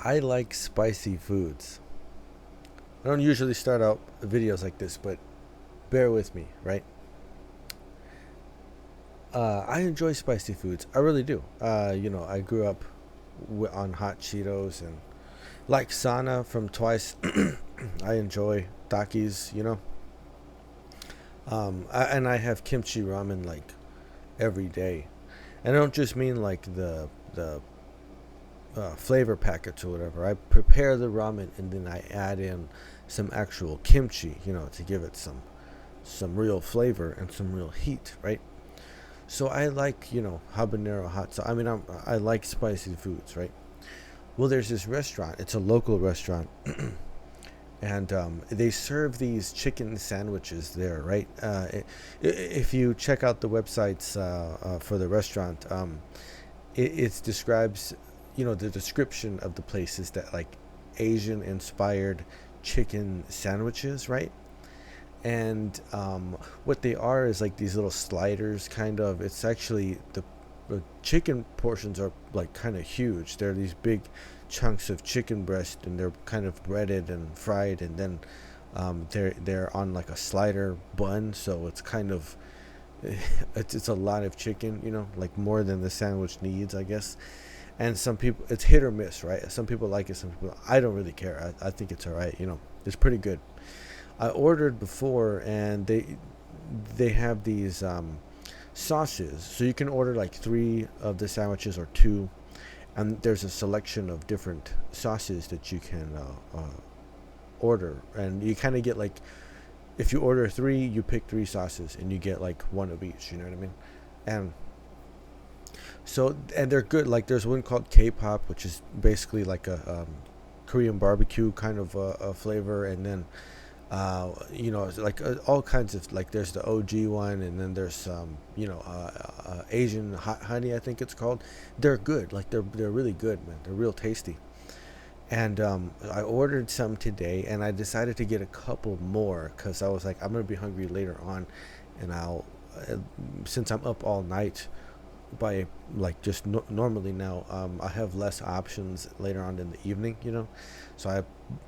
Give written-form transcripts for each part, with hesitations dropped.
I like spicy foods. I don't usually start out videos like this, but bear with me, right? I enjoy spicy foods. I really do. I grew up on hot Cheetos and like Sana from Twice. I enjoy Takis, and I have kimchi ramen like every day. And I don't just mean like the flavor packets or whatever. I prepare the ramen and then I add in some actual kimchi, to give it some real flavor and some real heat, right? So I like, habanero hot sauce. I like spicy foods, right? Well, there's this restaurant. It's a local restaurant, and they serve these chicken sandwiches there, right? If you check out the websites for the restaurant, it describes, the description of the place is that like Asian-inspired chicken sandwiches, right? And what they are is like these little sliders, kind of. It's actually the chicken portions are like kind of huge. They're these big chunks of chicken breast, and they're kind of breaded and fried, and then they're on like a slider bun. So it's kind of it's a lot of chicken, like more than the sandwich needs, I guess. And some people, it's hit or miss, right? Some people like it, some people, I don't really care. I think it's all right, it's pretty good. I ordered before, and they have these sauces, so you can order like 3 of the sandwiches or 2, and there's a selection of different sauces that you can order, and you kind of get like, if you order 3, you pick 3 sauces, and you get like 1 of each. You know what I mean? And so, and they're good. Like there's one called K-pop, which is basically like a Korean barbecue kind of a flavor, and then like all kinds of, like there's the OG one, and then there's Asian hot honey, I think it's called. They're good. Like they're really good, man. They're real tasty. And I ordered some today, and I decided to get a couple more because I was like, I'm gonna be hungry later on, and I'll since I'm up all night by like just normally now, I have less options later on in the evening, so I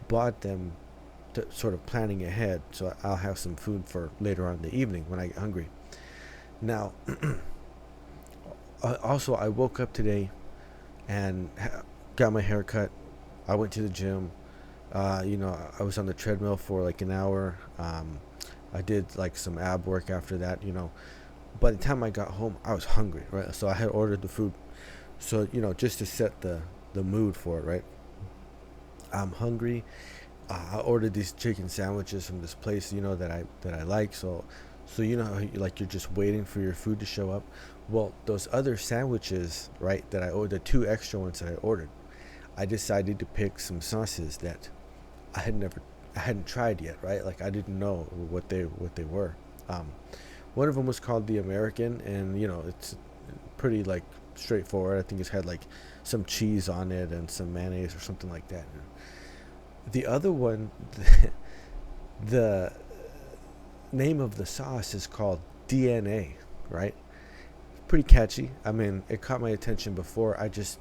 bought them sort of planning ahead, so I'll have some food for later on in the evening when I get hungry. Now, also I woke up today and got my hair cut. I went to the gym. I was on the treadmill for like an hour. I did like some ab work after that. By the time I got home, I was hungry, right? So I had ordered the food, so just to set the mood for it, right? I'm hungry. I ordered these chicken sandwiches from this place, that I like. So how you're just waiting for your food to show up. Well, those other sandwiches, right, that I ordered, the 2 extra ones that I ordered, I decided to pick some sauces that I hadn't tried yet, right? Like I didn't know what they were. One of them was called the American, and it's pretty like straightforward. I think it's had like some cheese on it and some mayonnaise or something like that. The other one, the name of the sauce is called DNA, right? Pretty catchy. I mean, it caught my attention before. I just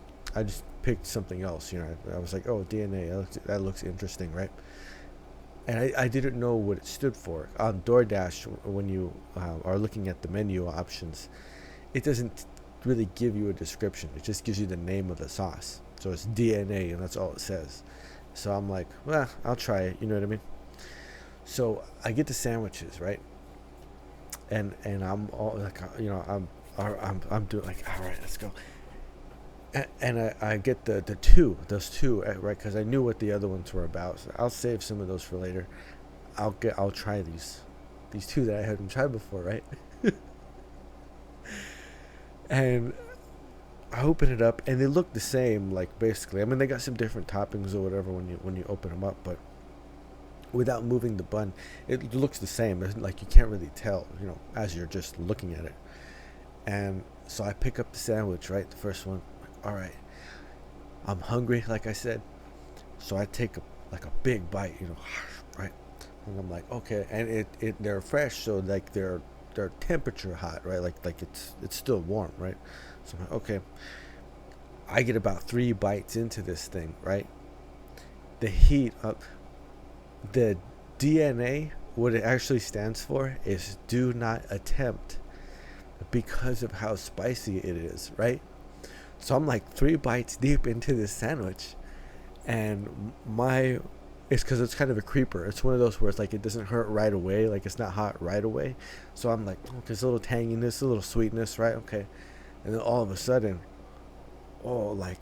picked something else. I was like, oh, DNA. That looks interesting, right? And I didn't know what it stood for. On DoorDash, when you are looking at the menu options, it doesn't really give you a description. It just gives you the name of the sauce. So it's DNA, and that's all it says. So I'm like, well, I'll try it. You know what I mean? So I get the sandwiches, right? And I'm all like, I'm doing like, all right, let's go. And I get those two, right? Because I knew what the other ones were about. So I'll save some of those for later. I'll try these 2 that I hadn't tried before, right? And I open it up, and they look the same, like basically. I mean, they got some different toppings or whatever when you open them up, but without moving the bun, it looks the same. Like you can't really tell, as you're just looking at it. And so I pick up the sandwich, right? The first one. All right, I'm hungry, like I said, so I take a big bite, right? And I'm like, okay, and they're fresh, so like they're temperature hot, right? Like it's still warm, right? So I'm like, okay, I get about 3 bites into this thing, right? the heat up. The DNA, what it actually stands for is do not attempt, because of how spicy it is, right? So I'm like 3 bites deep into this sandwich, and it's because it's kind of a creeper. It's one of those where it's like it doesn't hurt right away, like it's not hot right away. So I'm like, oh, there's a little tanginess, a little sweetness, right? Okay. And then all of a sudden, oh, like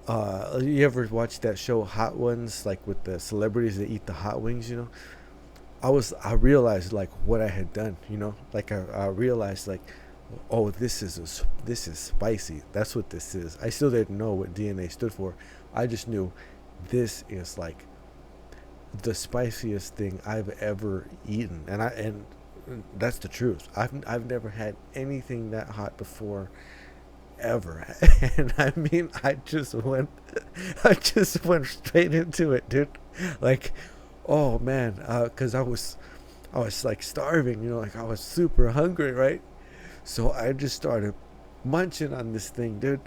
you ever watch that show Hot Ones, like with the celebrities that eat the hot wings, you know? I realized like what I had done, you know? Like I realized like, oh, this is spicy. That's what this is. I still didn't know what DNA stood for. I just knew this is like the spiciest thing I've ever eaten, and that's the truth. I've never had anything that hot before, ever. And I mean, I just went straight into it, dude. Like, oh man, because I was like starving, you know, like I was super hungry, right? So I just started munching on this thing, dude.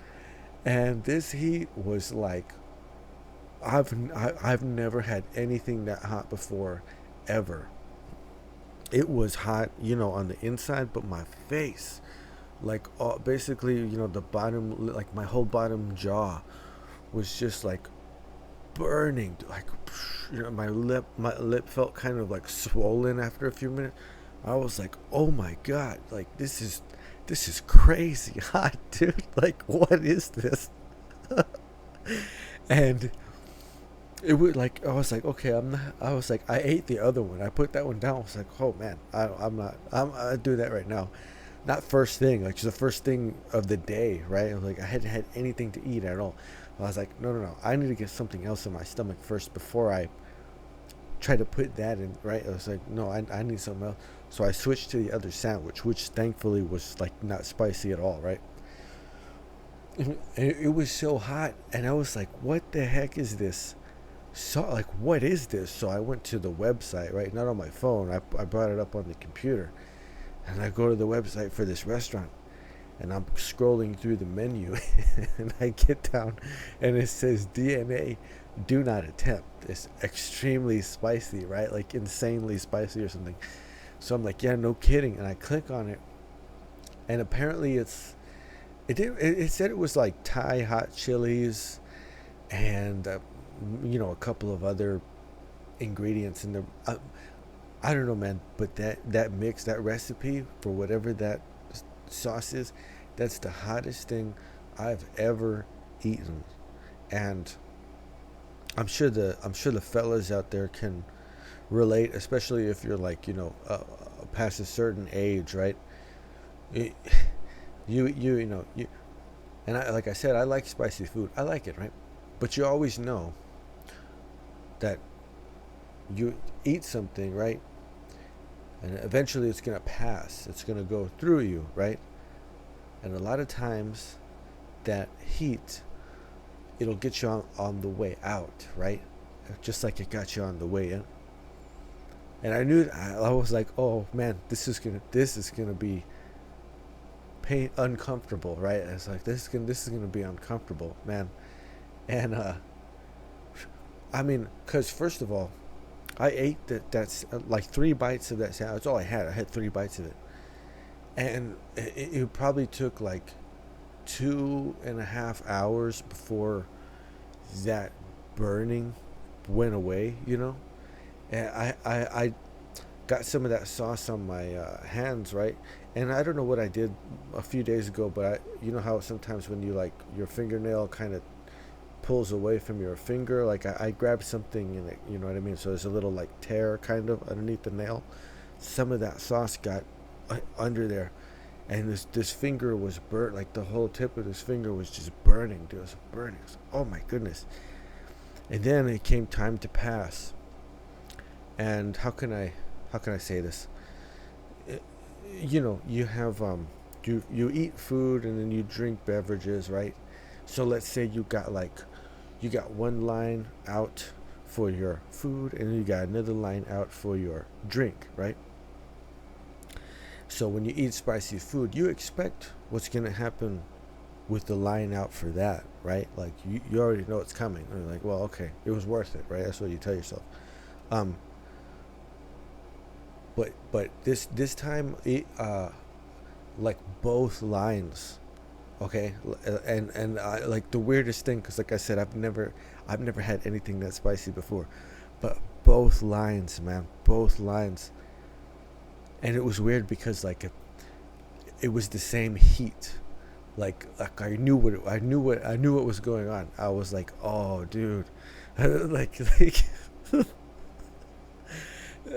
And this heat was like, I've never had anything that hot before, ever. It was hot, you know, on the inside, but my face, like basically, you know, the bottom, like my whole bottom jaw was just like burning, like, you know, my lip felt kind of like swollen after a few minutes. I was like, oh my god, like this is crazy hot, dude. Like, what is this? And it would like, I was like, okay, I was like, I ate the other one. I put that one down. I was like, oh man, I do that right now. Not first thing, like just the first thing of the day, right? I was like, I hadn't had anything to eat at all. I was like, no, I need to get something else in my stomach first before I try to put that in, right? I was like, no, I need something else. So I switched to the other sandwich, which thankfully was like not spicy at all, right? And it was so hot, and I was like, what the heck is this? So like, what is this? So I went to the website, right? Not on my phone. I brought it up on the computer, and I go to the website for this restaurant, and I'm scrolling through the menu, and I get down, and it says DNA, do not attempt. It's extremely spicy, right? Like insanely spicy or something. So I'm like, yeah, no kidding. And I click on it, and apparently it said it was like Thai hot chilies, and you know, a couple of other ingredients in there. I don't know, man, but that mix, that recipe for whatever that sauce is, that's the hottest thing I've ever eaten. And I'm sure the fellas out there can relate, especially if you're like, you know, past a certain age, right? You know, and I, like I said, I like spicy food. I like it, right? But you always know that you eat something, right? And eventually it's going to pass. It's going to go through you, right? And a lot of times that heat, it'll get you on the way out, right? Just like it got you on the way in. And I knew, I was like, oh man, this is gonna be uncomfortable, right? I was like, this is gonna be uncomfortable, man. And I mean, because first of all, I ate that's like 3 bites of that sandwich. That's all I had. I had 3 bites of it, and it probably took like 2.5 hours before that burning went away, you know. And I got some of that sauce on my hands, right? And I don't know what I did a few days ago, but you know how sometimes when you like your fingernail kind of pulls away from your finger, like I grabbed something in it, you know what I mean? So there's a little like tear kind of underneath the nail. Some of that sauce got under there, and this finger was burnt. Like the whole tip of this finger was just burning, dude. It was burning. It was, oh my goodness. And then it came time to pass. And how can I say this? You know, you have you eat food and then you drink beverages, right? So let's say you got 1 line out for your food and you got another line out for your drink, right? So when you eat spicy food, you expect what's going to happen with the line out for that, right? Like you already know it's coming. And you're like, well, okay, it was worth it, right? That's what you tell yourself. But this time, like both lines, okay, and I, like the weirdest thing, because like I said, I've never had anything that spicy before, but both lines, man, both lines, and it was weird because like it was the same heat, like I knew what was going on. I was like, oh, dude, like.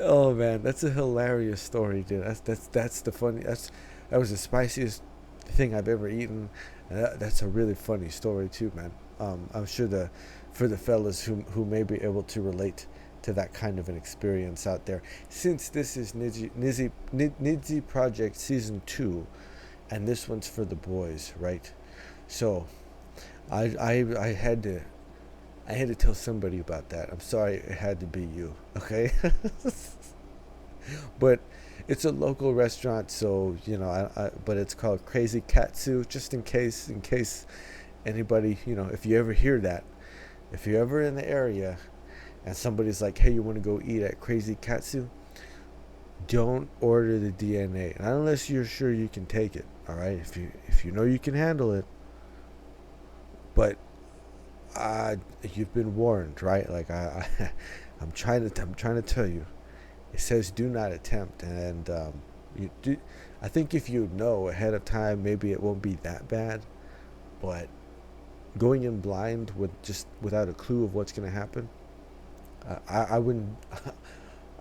Oh man, that's a hilarious story, dude. That's the funny. That was the spiciest thing I've ever eaten. And that's a really funny story too, man. I'm sure for the fellas who may be able to relate to that kind of an experience out there, since this is Nizi Project Season 2, and this one's for the boys, right? So, I had to tell somebody about that. I'm sorry it had to be you, okay? But it's a local restaurant, so you know. But it's called Crazy Katsu, just in case anybody, you know, if you ever hear that, if you're ever in the area, and somebody's like, "Hey, you want to go eat at Crazy Katsu?" Don't order the DNA, not unless you're sure you can take it. All right, if you know you can handle it, but. You've been warned, right? Like I'm trying to tell you. It says do not attempt, and you do. I think if you know ahead of time, maybe it won't be that bad. But going in blind without a clue of what's going to happen, I wouldn't.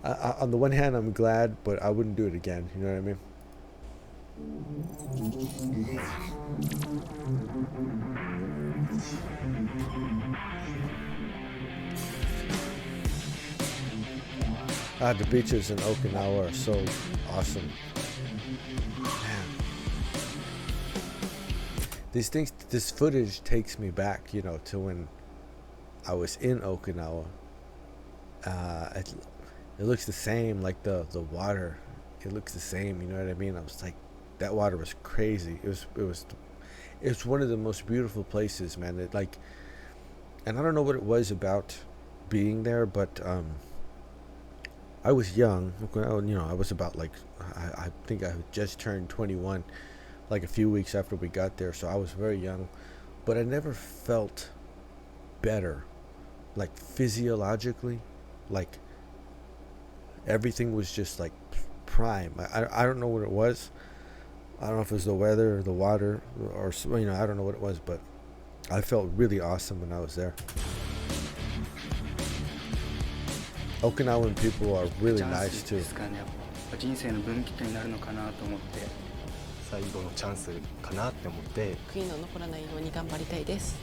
On the one hand, I'm glad, but I wouldn't do it again. You know what I mean? The beaches in Okinawa are so awesome. Man. This footage takes me back, you know, to when I was in Okinawa. It looks the same, like the water. It looks the same, you know what I mean? I was like, that water was crazy. It's one of the most beautiful places, man. It like, and I don't know what it was about being there, but I was young. You know, I was about like, I think I just turned 21, like a few weeks after we got there. So I was very young, but I never felt better, like physiologically, like everything was just like prime. I don't know what it was. I don't know if it was the weather or the water or, you know, I don't know what it was, but I felt really awesome when I was there. Okinawan people are really nice too. 人生の分岐点になるのかなと思って、最後のチャンスかなって思って、悔いの残らないように頑張りたいです。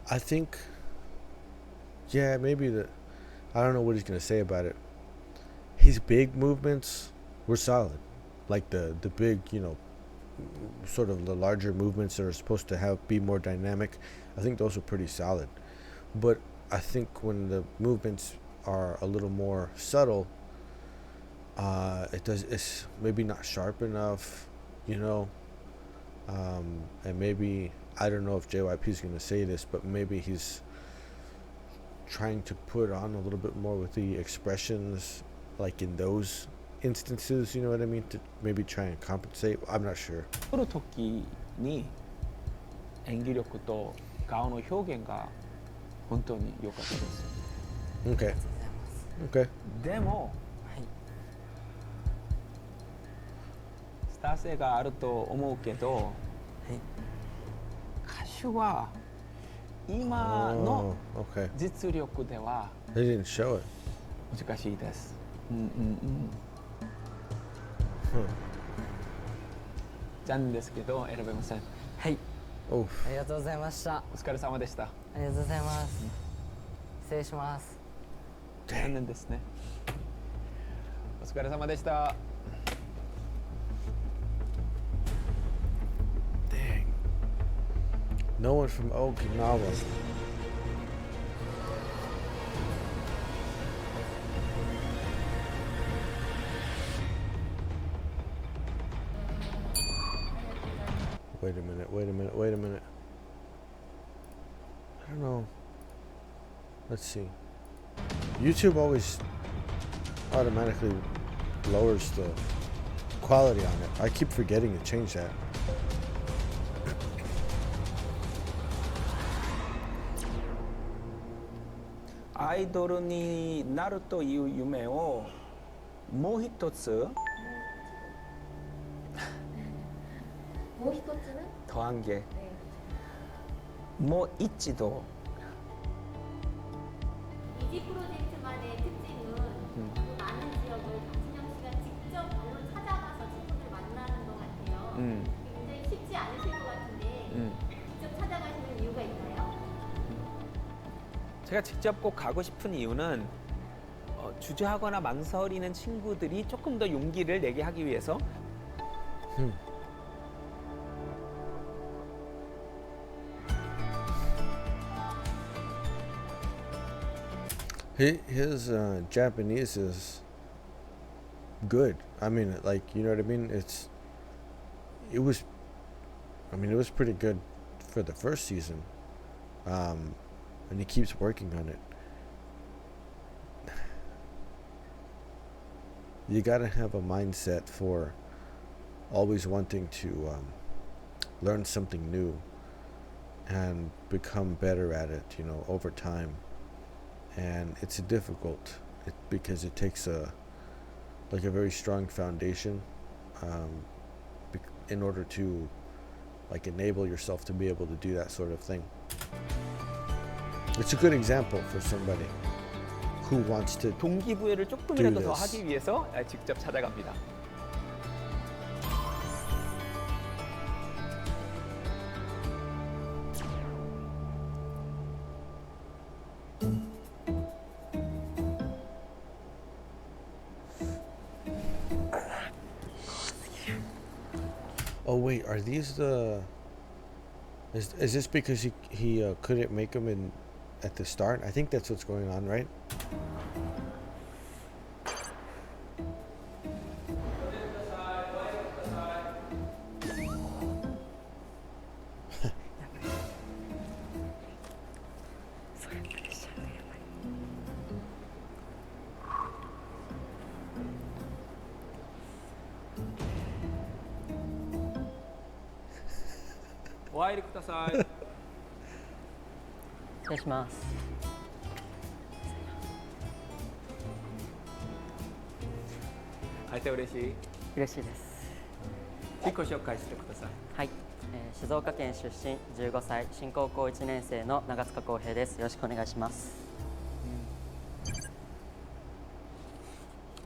I think, yeah, maybe I don't know what he's gonna say about it. His big movements were solid, like the big, you know, sort of the larger movements that are supposed to be more dynamic. I think those were pretty solid, but I think when the movements are a little more subtle, it's maybe not sharp enough, you know, and maybe. I don't know if JYP is going to say this, but maybe he's trying to put on a little bit more with the expressions, like in those instances, you know what I mean? To maybe try and compensate. I'm not sure. 撮る時に演技力と顔の表現が本当に良かったです。Okay. Okay. でも、スター性があると思うけど、歌手は今の okay. 実力では They didn't show it. 難しいです。残念ですけど選べません。はい、 Oh, ありがとうございました。お疲れ様でした。ありがとうございます。失礼します。残念ですね。お疲れ様でした。dang. No one from Okinawa. Wait a minute. I don't know. Let's see. YouTube always automatically lowers the quality on it. I keep forgetting to change that. 아이돌になるという夢をもう一つ더한 게もう一度니지 프로젝트만의 특징은 그 많은 지역을 박진영 씨가 직접 발로 찾아가서 친구들 만나는 것 같아요. 굉장히 쉽지 않으실 것 같은데 직접 찾아가시는 이유가 있나요? 제가 직접 꼭 가고 싶은 이유는 주저하거나 망설이는 친구들이 조금 더 용기를 내게 하기 위해서. His Japanese is good. I mean, like, you know what I mean? It was pretty good for the first season. And he keeps working on it. You gotta have a mindset for always wanting to learn something new and become better at it, you know, over time. And it's difficult because it takes a very strong foundation in order to like enable yourself to be able to do that sort of thing. It's a good example for somebody who wants to 동기부여를 조금이라도 더 하기 위해서 직접 찾아갑니다. Oh wait, are these the? Is this because he couldn't make them in at the start? I think that's what's going on, right? 와이리 쿠다사이. 失礼します。会えて嬉しい。嬉しいです。自己紹介してください。はい、静岡県出身15歳新高校1年生の長塚康平です。よろしくお願いします。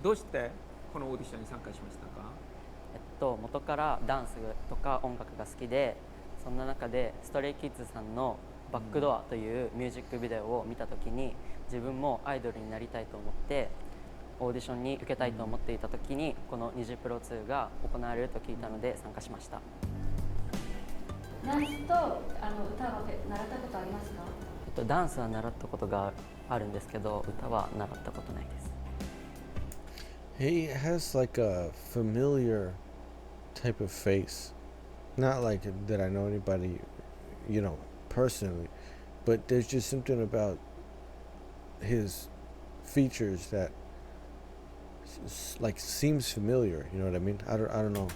どうしてこのオーディションに参加しましたか？元からダンスとか音楽が好きで、そんな中でストレイキッズさんのバックドアというミュージックビデオを見たときに、自分もアイドルになりたいと思ってオーディションに受けたいと思っていたときに、このニジプロ2が行われると聞いたので参加しました。ダンスと歌は習ったことありますか？ダンスは習ったことがあるんですけど、歌は習ったことないです。He has like a familiar type of face. Not like that I know anybody, you know, personally, but there's just something about his features that like seems familiar, you know what I mean? I don't know.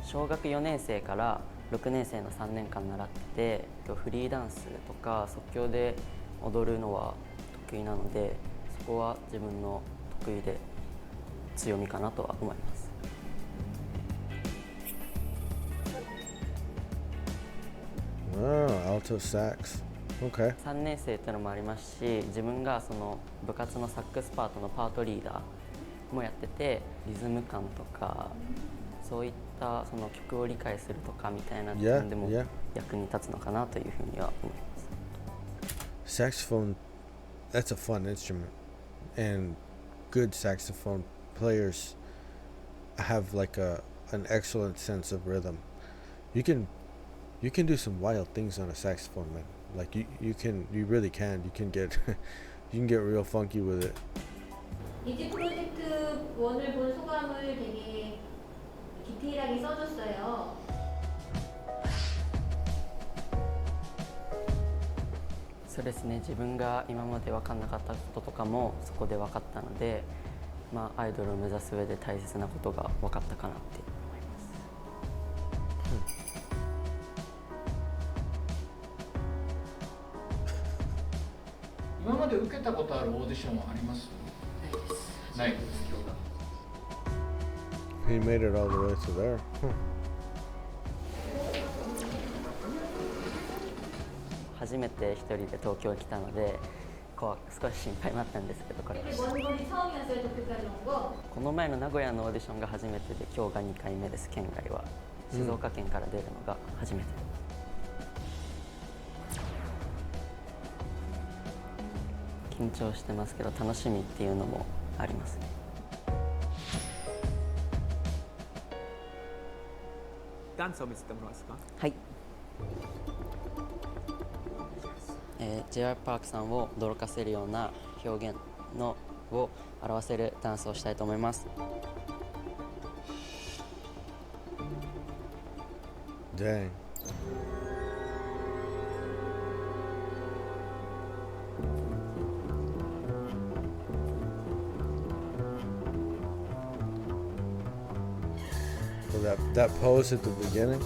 小学4年生から6年生の3年間習ってて、フリーダンスとか即興で踊るのは得意なので、そこは自分の得意で強みかなとは思います。alto sax. Okay. 3年生っていうのもありますし、自分がその部活のサックスパートのパートリーダーもやってて、リズム感とかそういったその曲を理解するとかみたいな点でも役に立つのかなというふうには思います。 Saxophone, that's a fun instrument, and good saxophone players have like an excellent sense of rhythm. You can do some wild things on a saxophone, man. Like you really can. You can get you can get real funky with it. 니즈 프로젝트 1을 본 소감을 되게 디테일하게 써줬어요. そうですね、自分が今まで分かんなかったこととかもそこで分かったので、アイドルを目指す上で大切なことが分かったかなって思います。今まで受けたことあるオーディションはあります？ないです。He made it all the way to there. 初めて一人で東京に来たので少し心配もあったんですけど、この前の名古屋のオーディションが初めてで、今日が2回目です。県外は静岡県から出るのが初めて、緊張してますけど楽しみっていうのもありますね。ダンスを見せてもらえますか？はい。J.Y. パークさんを驚かせるような表現のを表せるダンスをしたいと思います。Dang. So that pose at the beginning.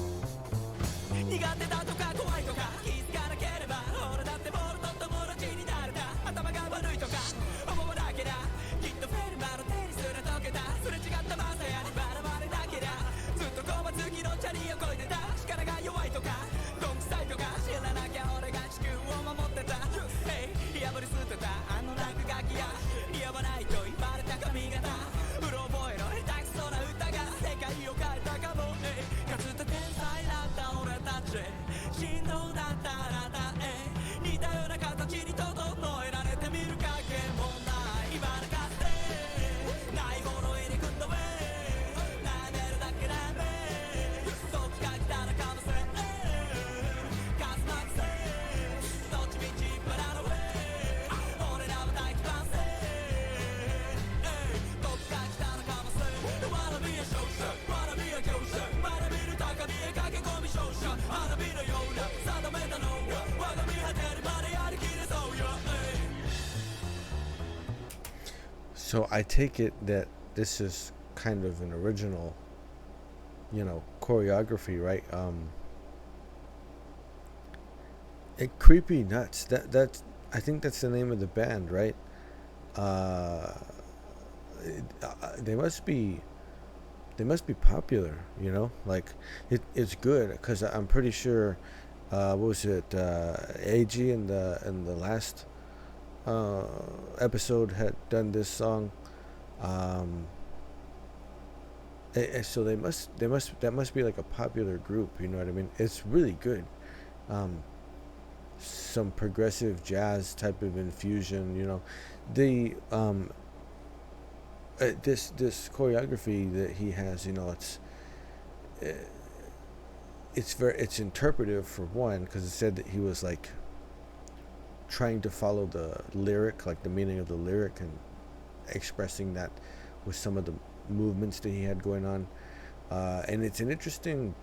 So I take it that this is kind of an original, choreography, right? Creepy Nuts. That's I think that's the name of the band, right? They must be popular, Like it's good because I'm pretty sure. What was it? AG in the last episode had done this song, so that must be like a popular group, you know what I mean? It's really good. Some progressive jazz type of infusion, the this choreography that he has, it's interpretive for one, because it said that he was like trying to follow the lyric, like the meaning of the lyric, and expressing that with some of the movements that he had going on, and it's an interesting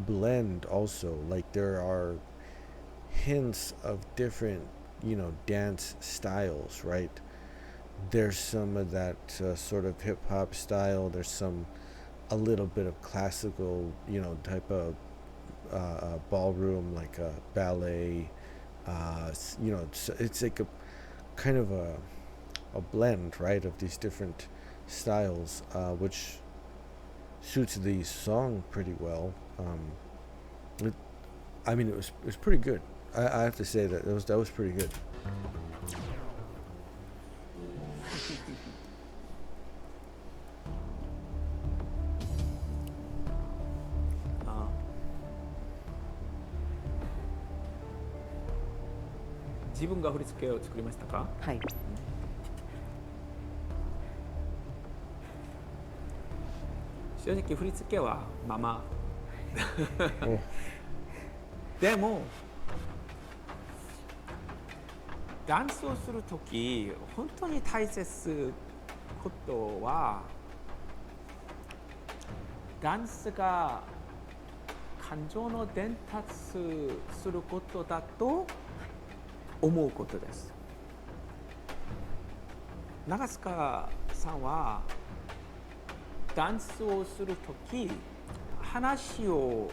blend also. Like there are hints of different dance styles, right? There's some of that sort of hip-hop style, there's a little bit of classical type of ballroom, like a ballet. It's like a kind of a blend, right, of these different styles, which suits the song pretty well. It was pretty good. I have to say that was pretty good. 아. 지분가 振り付けを作りましたか？はい。正直振り付けはまあまあでもダンスをするとき本当に大切ことはダンスが感情の伝達することだと思うことです。長塚さんはダンスをするとき話を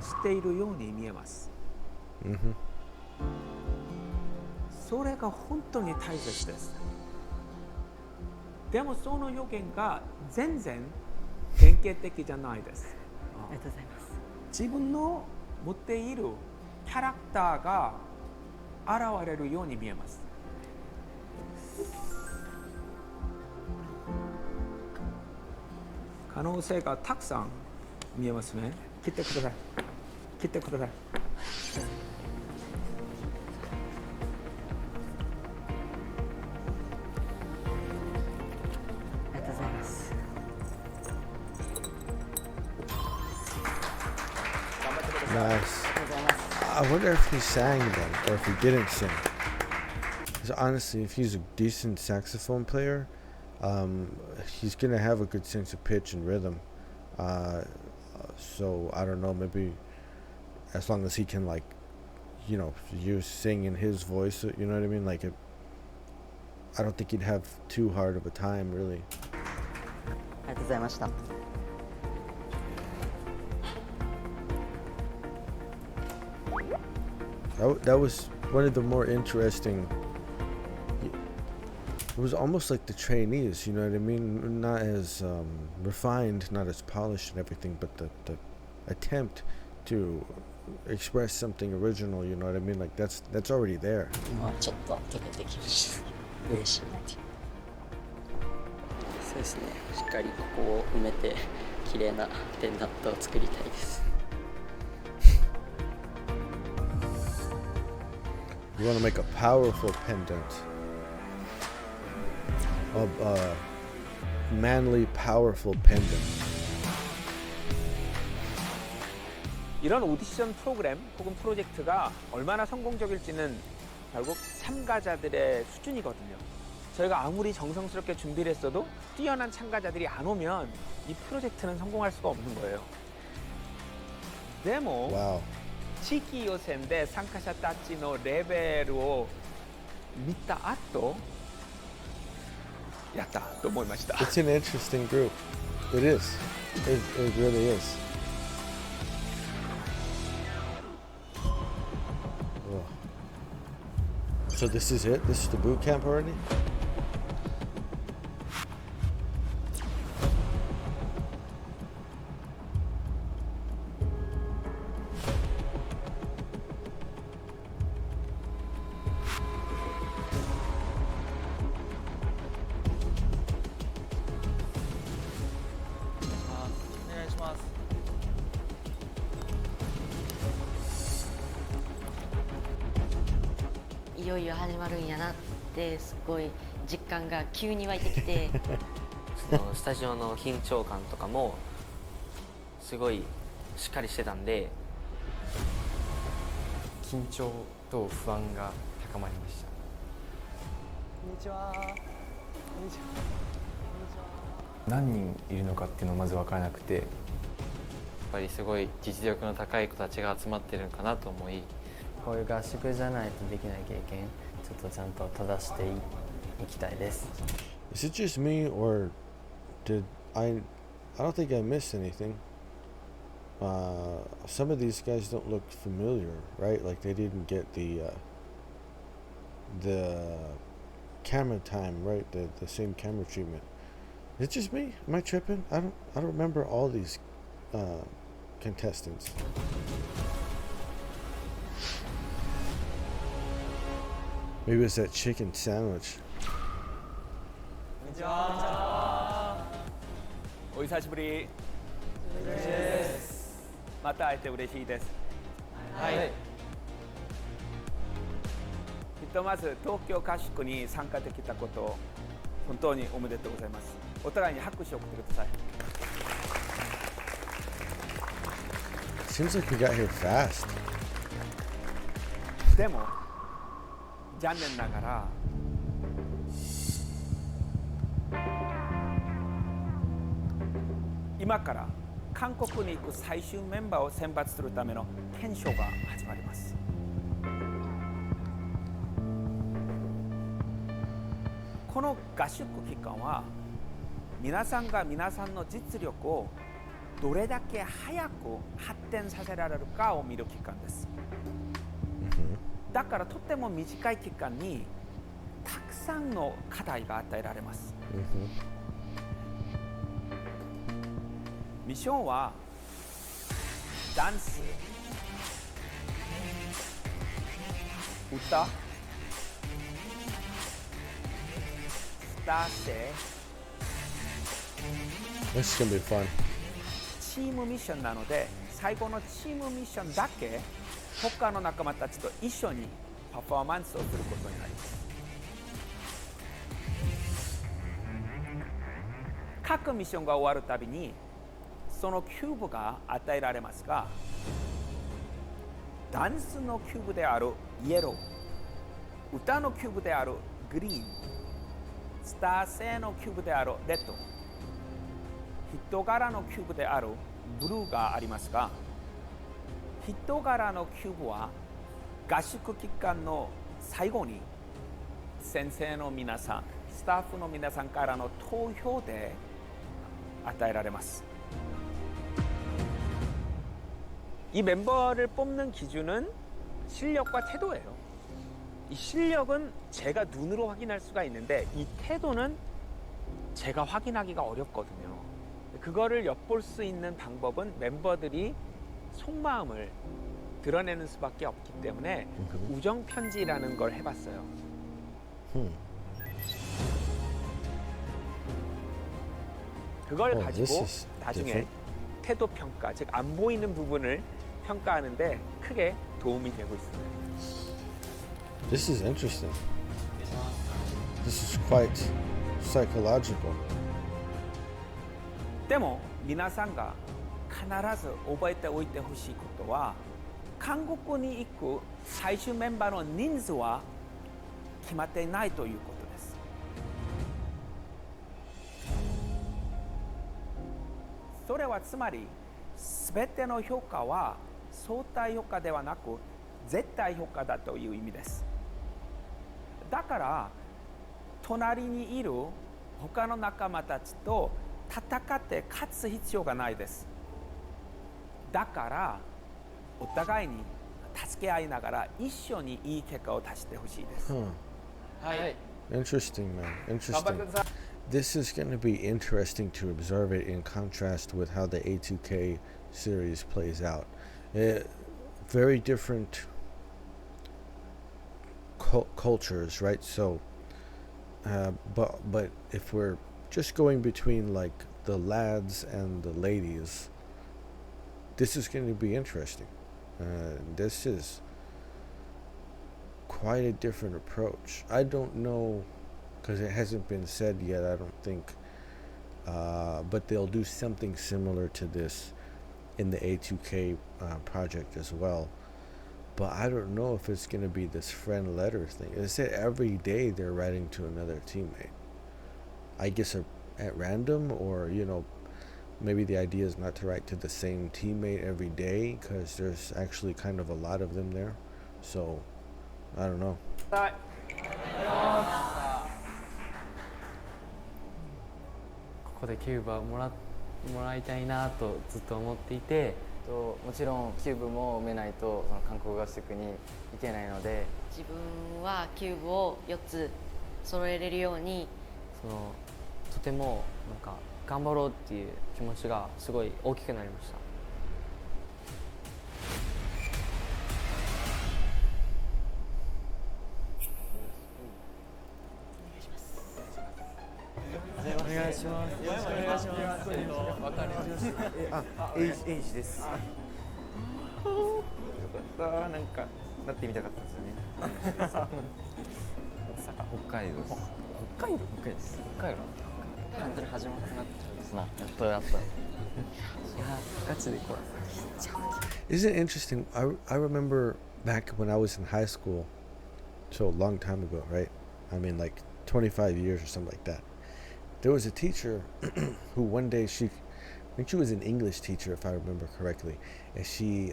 しているように見えます。それが本当に大切です。でもその予言が全然典型的じゃないです。ありがとうございます。自分の持っているキャラクターが現れるように見えます。可能性がたくさん見えますね。切ってください。切ってください。ありがとうございます。Nice. I wonder if he sang then, or if he didn't sing. Because honestly, if he's a decent saxophone player, he's gonna have a good sense of pitch and rhythm. So I don't know, maybe as long as he can, like, you know, sing in his voice, you know what I mean? Like, I don't think he'd have too hard of a time, really. ありがとうございました。That was one of the more interesting. It was almost like the trainees, you know what I mean? Not as refined, not as polished and everything, but the attempt to express something original, you know what I mean? Like that's already there. 今ちょっと溶けてきました。嬉しいなって。そうですね。しっかりここを埋めて綺麗なペンダントを作りたいです。You want to make a powerful pendant. A manly, powerful pendant. 이런 오디션 프로그램 혹은 프로젝트가 얼마나 성공적일지는 결국 참가자들의 수준이거든요. 저희가 아무리 정성스럽게 준비를 했어도 뛰어난 참가자들이 안 오면 이 프로젝트는 성공할 수가 없는 거예요. でも Wow. 地域予選で参加者たちのレベルを見た後やったと思いました。 It's an interesting group. It is. It really is. Ugh. So this is it? This is the boot camp already?「いよいよ始まるんやな」ってすごい実感が急に湧いてきてそのスタジオの緊張感とかもすごいしっかりしてたんで緊張と不安が高まりました。こんにちは。こんにちは。何人いるのかっていうのをまず分からなくて、やっぱりすごい実力の高い子たちが集まってるのかなと思い、こういう合宿じゃないとできない経験ちょっとちゃんと正していきたいです。 Is it just me or did I don't think I missed anything. Some of these guys don't look familiar, right? Like they didn't get the camera time, right? The same camera treatment. Is it just me? Am I tripping? I don't remember all these contestants. Maybe it's that chicken sandwich. こんにちは。お久しぶりです。また会えて嬉しいです。はい。ひとまず東京合宿に参加できたこと本当におめでとうございます。お互いに拍手を送ってください。Seems like we got here fast. でも残念ながら今から韓国に行く最終メンバーを選抜するための検証が始まります。この合宿期間は皆さんが皆さんの実力をどれだけ早く発展させられるかを見る期間です。だからとても短い期間にたくさんの課題が与えられます。ミッションはダンス、歌、スター性、This is gonna be fun. チームミッションなので最後のチームミッションだけ他の仲間たちと一緒にパフォーマンスをすることになります。各ミッションが終わるたびにそのキューブが与えられますが、ダンスのキューブであるイエロー、歌のキューブであるグリーン、スター性のキューブであるレッド、人柄のキューブであるブルーがありますが、人柄のキューブは合宿期間の最後に先生の皆さん、スタッフの皆さんからの投票で与えられます。이 멤버를 뽑는 기준은 실력과 태도예요. 이 실력은 제가 눈으로 확인할 수가 있는데 이 태도는 제가 확인하기가 어렵거든요. 그거를 엿볼 수 있는 방법은 멤버들이 속마음을 드러내는 수밖에 없기 때문에 우정 편지라는 걸 해봤어요. 그걸 가지고 나중에 태도 평가, 즉 안 보이는 부분을 평가하는데 크게 도움이 되고 있습니다. This is interesting. This is quite psychological. でも皆さんが必ず覚えておいてほしいことは、韓国に行く最終メンバーの人数は決まっていないということです。それはつまり全ての評価は相対評価ではなく絶対評価だという意味です。だから隣にいる他の仲間たちと戦って勝つ必要がないです。だからお互いに助け合いながら一緒にいい結果を出してほしいです。はい。Interesting, man. Interesting. This is going to be interesting to observe it in contrast with how the A2K series plays out. Very different cultures, right? So, but if we're just going between like the lads and the ladies, this is going to be interesting. This is quite a different approach. I don't know, because it hasn't been said yet, I don't think, but they'll do something similar to this in the A2K project as well. But I don't know if it's going to be this friend letter thing. They said every day they're writing to another teammate. I guess at random, or, you know, maybe the idea is not to write to the same teammate every day, because there's actually kind of a lot of them there. So, I don't know. ここでキューブはもらいたいなとずっと思っていて、もちろんキューブも埋めないとその韓国合宿に行けないので、自分はキューブを4つ揃えれるように、とてもなんか頑張ろうっていう気持ちがすごい大きくなりました。願いします。よろしくお願いします。エイジです。よかった。なんかなってみたかったですよね。大阪、北海道です。北海道です。北海道。本当に始まったなってますな。やっとやった。いやガチで怖い。 Isn't it interesting? I remember back when I was in high school, so a long time ago, right? I mean, like 25 years or something like that. There was a teacher who one day I think she was an English teacher, if I remember correctly, and she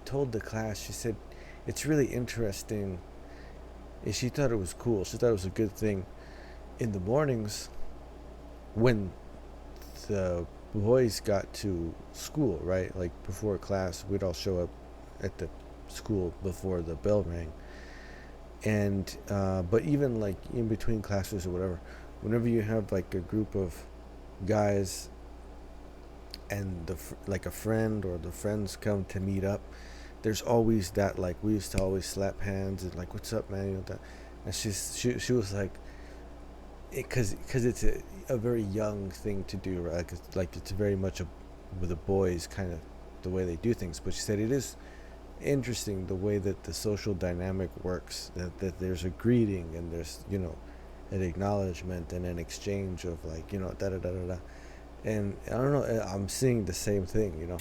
told the class, she said, it's really interesting, and she thought it was cool. She thought it was a good thing. In the mornings, when the boys got to school, right? Like before class, we'd all show up at the school before the bell rang. And but even like in between classes or whatever, whenever you have like a group of guys and like a friend or the friends come to meet up, there's always that, like, we used to always slap hands and like, what's up, man, you know, that. And she was like, because it's a very young thing to do, right? Like it's very much with the boys kind of the way they do things. But she said it is interesting the way that the social dynamic works, that there's a greeting and there's, you know, an acknowledgement and an exchange of like, you know, da da da da da. And I don't know, I'm seeing the same thing, you know.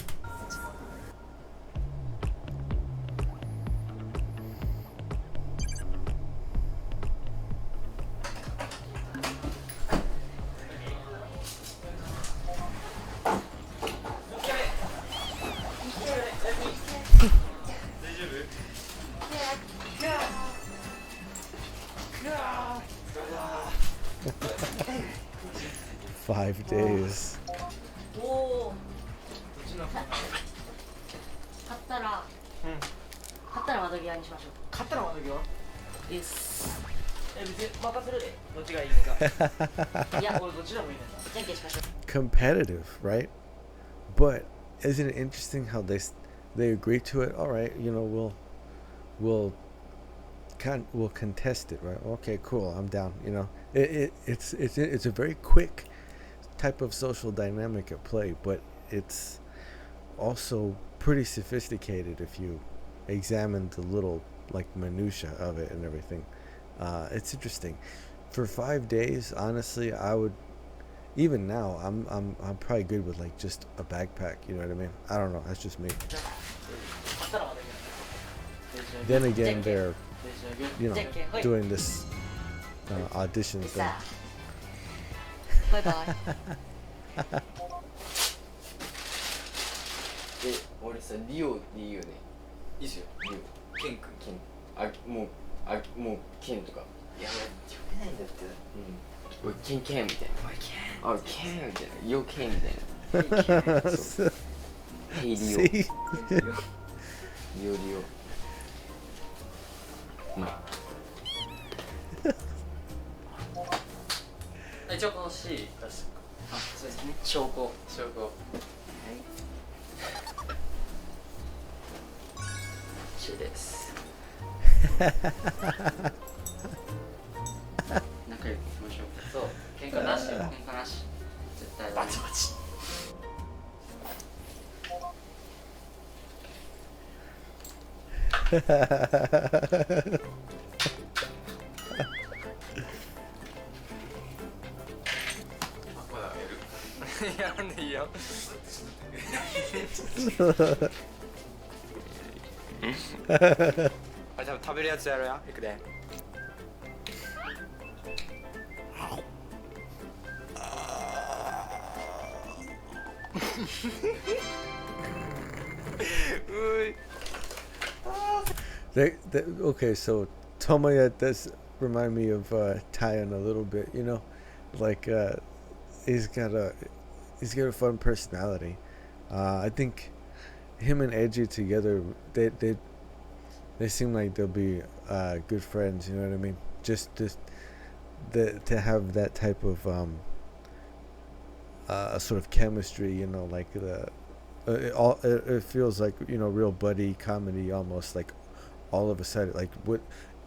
Five days. おお。勝ったら窓際にしましょう。勝ったら窓際です。別に任せるで。どっちがいいか。いや、俺どちらもいいね。じゃんけんしましょう。Competitive, right? But isn't it interesting how they agree to it? All right, you know, we'll contest it, right? Okay, cool, I'm down. You know, it's a very quick type of social dynamic at play, but it's also pretty sophisticated if you examine the little like minutia of it and everything. It's interesting. For 5 days, honestly, I would, even now, I'm probably good with like just a backpack. You know what I mean? I don't know. That's just me. Then again, they're, you know, doing this audition thing. Bye bye. 俺さ、リオでいいよね。いいっすよ、リオ。ケン君、ケン。もうケンとか。いや、読めないんだって。うん。俺、ケンみたいな。俺、ケンみたいな。ヨケンみたいな。ヘイリオ。リオ。うん。一応この C 出してあ、そうですね。証拠。はい。C です。仲良くいきましょう。そう。喧嘩なし。絶対バチバチ。やらんでいいよ。あれ多分食べるやつやろや。いくで。Okay, so Tomoya does remind me of Tyan a little bit, you know, like he's got a fun personality. I think him and Edgy together, they seem like they'll be good friends. You know what I mean? Just to have that type of sort of chemistry. You know, like it feels like, you know, real buddy comedy almost. Like all of a sudden, like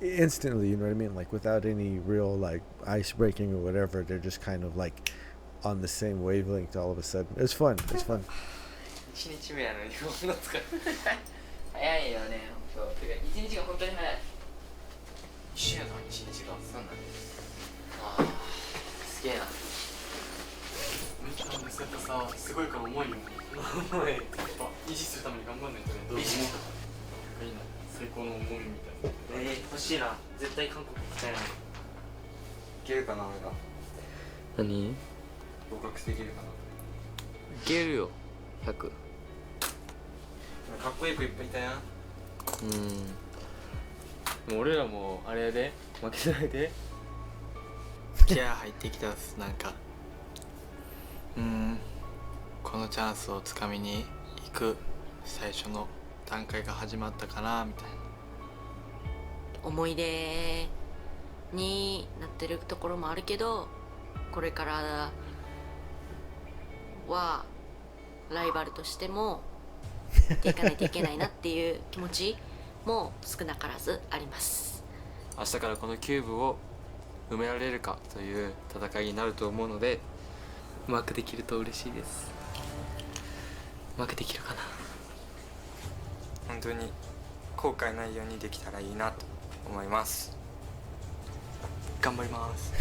instantly. You know what I mean? Like without any real like ice breaking or whatever. They're just kind of like on the same wavelength all of a sudden. It's fun. It's fun. 1日目やのにこんな疲れ早いよね本当。てか1日が本当に早い。一緒やな1日が。そうなんです。ああすげえな。めっちゃ難しさすごいから重いよ。重い。維持するために頑張んないとね。どうしよう。いいな最高の重みみたいな。欲しいな。絶対韓国行きたいな。いけるかな俺が。何？合格できるかな。いけるよ100。かっこいい子いっぱいいたやん。もう俺らもあれで負けないで気合入ってきたっす。なんかこのチャンスをつかみに行く最初の段階が始まったかなみたいな。思い出になってるところもあるけど、これからはライバルとしてもやっていかないといけないなっていう気持ちも少なからずあります。明日からこのキューブを埋められるかという戦いになると思うので、うまくできると嬉しいです。うまくできるかな。本当に後悔ないようにできたらいいなと思います。頑張ります。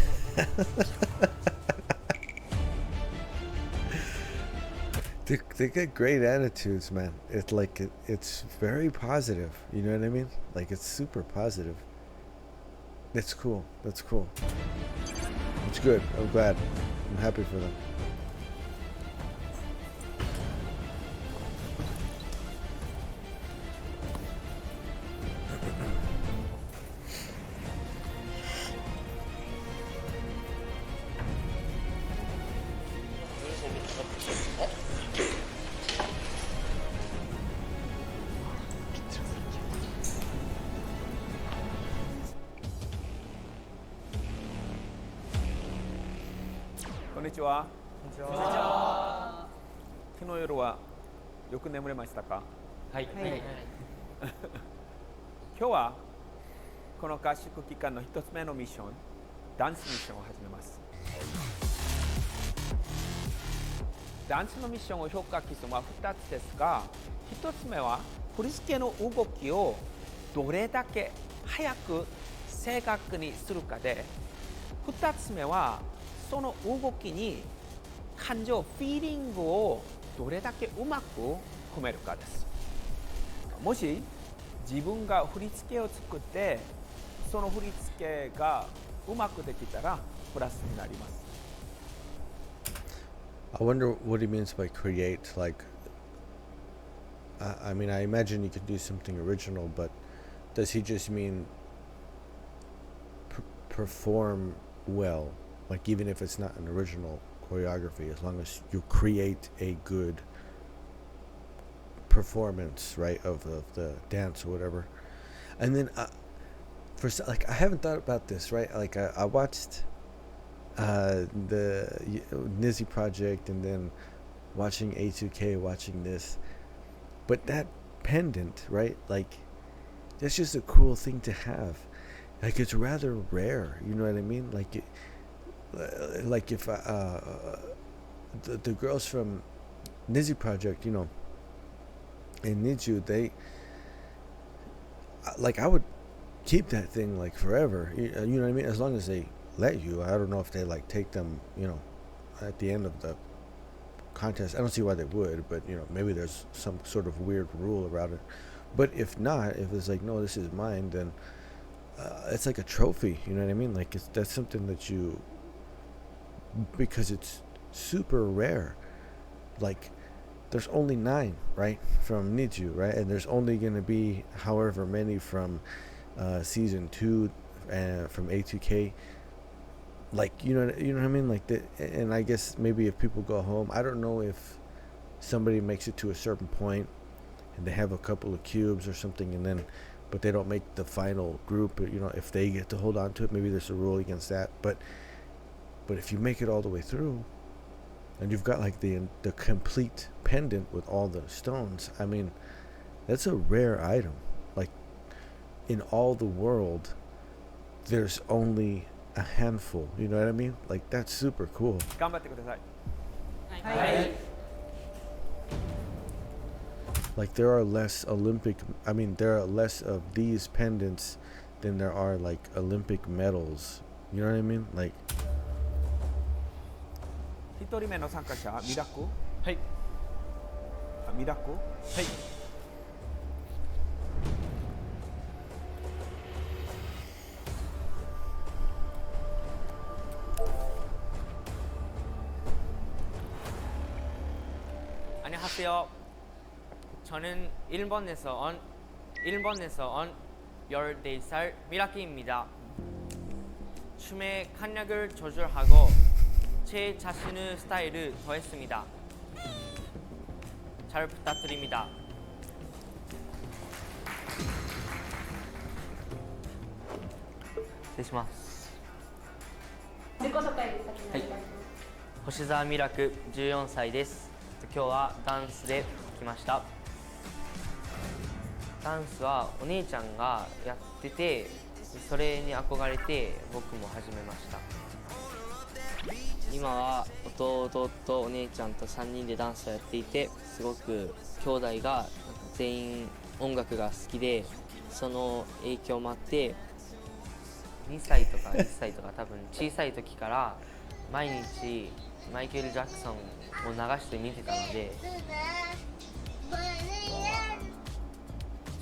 They get great attitudes, man. It's like it's very positive. You know what I mean? Like it's super positive. It's cool. That's cool. It's good. I'm glad. I'm happy for them. Konnichiwa. 昨日夜はよく眠れましたか？はい。今日はこの合宿期間の一つ目のミッション、ダンスミッションを始めます。ダンスのミッションを評価基準は2つですが、1つ目は振り付けの動きをどれだけ早く正確にするかで、2つ目はその動きに感情、フィーリングをどれだけうまく込めるかです。もし自分が振り付けを作ってその振り付けがうまくできたらプラスになります。I wonder what he means by create. Like, I mean, I imagine you could do something original, but does he just mean perform well? Like, even if it's not an original choreography, as long as you create a good performance, right, of the dance or whatever. And then, like, I haven't thought about this, right? Like, I watched the Nizi project, and then watching A2K, watching this. But that pendant, right? Like, that's just a cool thing to have. Like, it's rather rare, you know what I mean? Like, like if the girls from Nizi project, you know, in Niju, they like, I would keep that thing like forever, you know what I mean, as long as they let you. I don't know if they like take them, you know, at the end of the contest. I don't see why they would, but you know, maybe there's some sort of weird rule around it. But if not, if it's like, no, this is mine, then it's like a trophy, you know what I mean? Like, that's something that you, because it's super rare. Like, there's only 9, right, from Niju, right, and there's only going to be however many from season 2 and from A2K. Like, you know what I mean? Like, and I guess maybe if people go home, I don't know if somebody makes it to a certain point and they have a couple of cubes or something, and then, but they don't make the final group, you know, if they get to hold on to it, maybe there's a rule against that. But if you make it all the way through, and you've got like the complete pendant with all the stones, I mean, that's a rare item. Like, in all the world, there's only, a handful. You know what I mean? Like that's super cool. 頑張ってください。はい。Like there are less Olympic. I mean, there are less of these pendants than there are like Olympic medals. You know what I mean? Like. 一人目の参加者ミラコ。はい。ミラコ。はい。안녕하세요. 저는 일본에서 온 14살 미라키입니다. 춤의 간략을 조절하고 제 자신의 스타일을 더했습니다. 잘 부탁드립니다. 失礼します。自己紹介で先にお願いします。星沢ミラク14歳です。今日はダンスで来ました。ダンスはお姉ちゃんがやってて、それに憧れて僕も始めました。今は弟とお姉ちゃんと3人でダンスをやっていて、すごく兄弟が全員音楽が好きで、その影響もあって2歳とか1歳とか多分小さい時から毎日マイケル・ジャクソンを流して見てたので、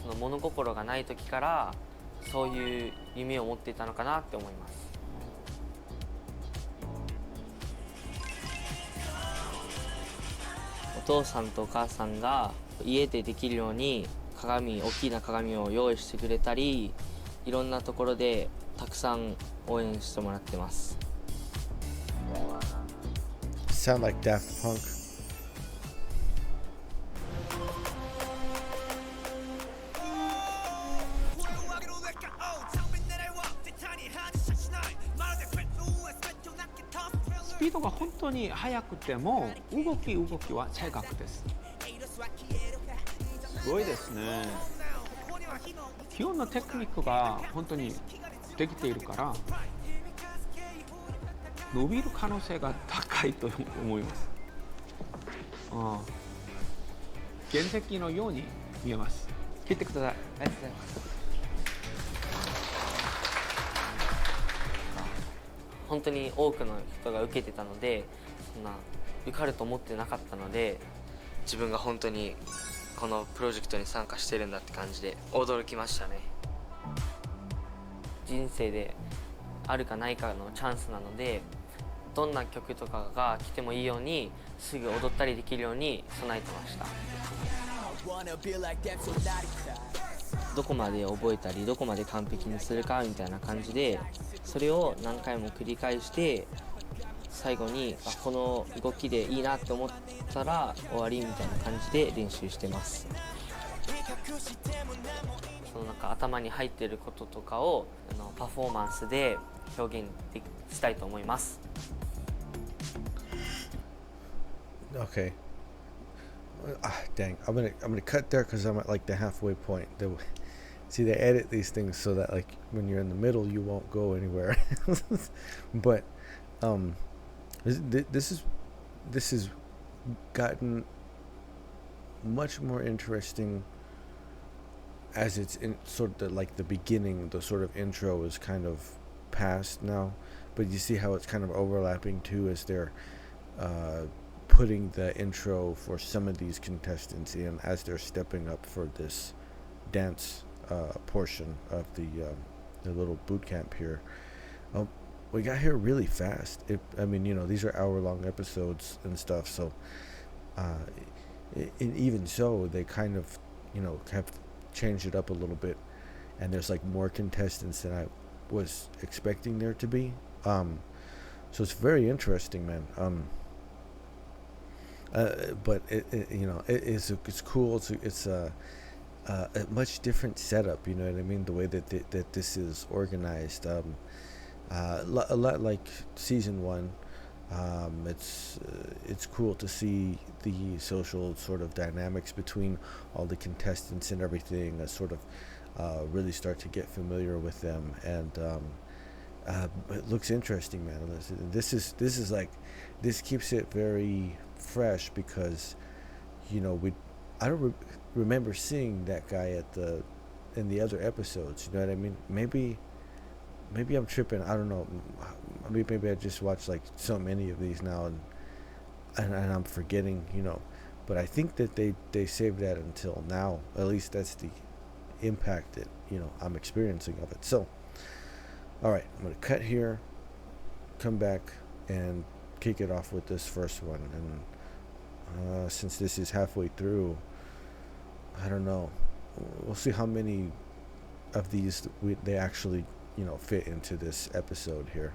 その物心がない時からそういう夢を持っていたのかなって思います。お父さんとお母さんが家でできるように大きな鏡を用意してくれたり、いろんなところでたくさん応援してもらってます。Sound like Daft Punk. 스피드가本当に速くても動きは正確です。すごいですね。基本のテクニックが本当にできているから伸びる可能性が高いと思います。原石のように見えます。切ってください。ありがとうございます。本当に多くの人が受けてたので、そんな受かると思ってなかったので、自分が本当にこのプロジェクトに参加してるんだって感じで驚きましたね。人生であるかないかのチャンスなので、どんな曲とかが来てもいいようにすぐ踊ったりできるように備えてました。どこまで覚えたりどこまで完璧にするかみたいな感じで、それを何回も繰り返して最後にこの動きでいいなって思ったら終わりみたいな感じで練習してます。そのなんか頭に入っていることとかをパフォーマンスで表現したいと思います。Okay. Dang, I'm gonna cut there because I'm at like the halfway point. See, they edit these things so that like when you're in the middle, you won't go anywhere. But this has gotten much more interesting as it's in sort of like the beginning. The sort of intro is kind of past now, but you see how it's kind of overlapping too as they're putting the intro for some of these contestants in as they're stepping up for this dance portion of the little boot camp here. We got here really fast. I mean, you know, these are hour-long episodes and stuff, so even so, they kind of, you know, have changed it up a little bit, and there's like more contestants than I was expecting there to be. So it's very interesting, man. But you know, it's cool. It's a much different setup. You know what I mean? The way that this is organized, a lot like season 1. It's cool to see the social sort of dynamics between all the contestants and everything. Sort of really start to get familiar with them, and It looks interesting, man. This is like, this keeps it very fresh because, you know, I don't remember seeing that guy in the other episodes. You know what I mean? Maybe I'm tripping. I don't know. Maybe I just watched like so many of these now, and I'm forgetting. You know, but I think that they saved that until now. At least that's the impact that, you know, I'm experiencing of it. So, all right, I'm gonna cut here, come back, and kick it off with this first one. And since this is halfway through, I don't know. We'll see how many of these they actually, you know, fit into this episode here.